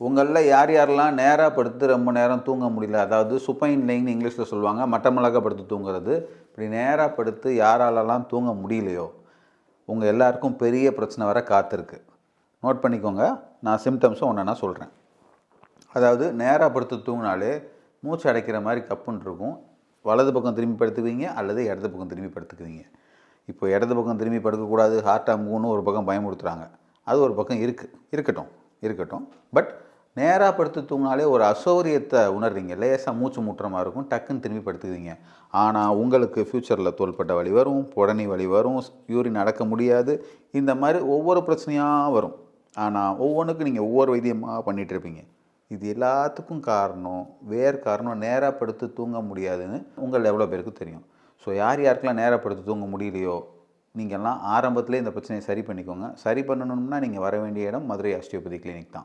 உங்களில் யார் யாரெல்லாம் நேராக படுத்து ரொம்ப நேரம் தூங்க முடியல, அதாவது சுப்பைன் லைன்னு இங்கிலீஷில் சொல்லுவாங்க, மட்ட மிளகா படுத்து தூங்குறது, இப்படி நேராக படுத்து யாராலெல்லாம் தூங்க முடியலையோ உங்கள் எல்லாருக்கும் பெரிய பிரச்சனை வர காத்திருக்கு. நோட் பண்ணிக்கோங்க, நான் சிம்டம்ஸும் ஒன்றா சொல்கிறேன். அதாவது நேராக படுத்து தூங்கினாலே மூச்சு அடைக்கிற மாதிரி கப்புன்னு இருக்கும். வலது பக்கம் திரும்பி படுத்துக்குவீங்க அல்லது இடது பக்கம் திரும்பி படுத்துக்குவீங்க. இப்போ இடது பக்கம் திரும்பி படுக்கக்கூடாது, ஹார்ட் அமுகுன்னு ஒரு பக்கம் பயமுறுத்துறாங்க. அது ஒரு பக்கம் இருக்கட்டும். பட் நேராக படுத்து தூங்கினாலே ஒரு அசௌரியத்தை உணர்றீங்க, லேசாக மூச்சு முட்டுற மாதிரி இருக்கும், டக்குன்னு திரும்பி படுத்துக்குவீங்க. ஆனால் உங்களுக்கு ஃப்யூச்சரில் தோள்பட்ட வலி வரும், புடனி வலி வரும், யூரின் நடக்க முடியாது, இந்த மாதிரி ஒவ்வொரு பிரச்சனையாக வரும். ஆனால் ஒவ்வொன்றுக்கும் நீங்கள் ஒவ்வொரு வைத்தியமாக பண்ணிகிட்ருப்பீங்க. இது எல்லாத்துக்கும் காரணம் நேராக படுத்து தூங்க முடியாதுன்னு உங்கள் எவ்வளோ பேருக்கு தெரியும். ஸோ யாருக்கெல்லாம் நேராக படுத்து தூங்க முடியலையோ நீங்கள்லாம் ஆரம்பத்திலே இந்த பிரச்சனையை சரி பண்ணிக்கோங்க. சரி பண்ணணும்னா நீங்கள் வர வேண்டிய இடம் மதுரை ஆஸ்டியோபதி கிளினிக் தான்.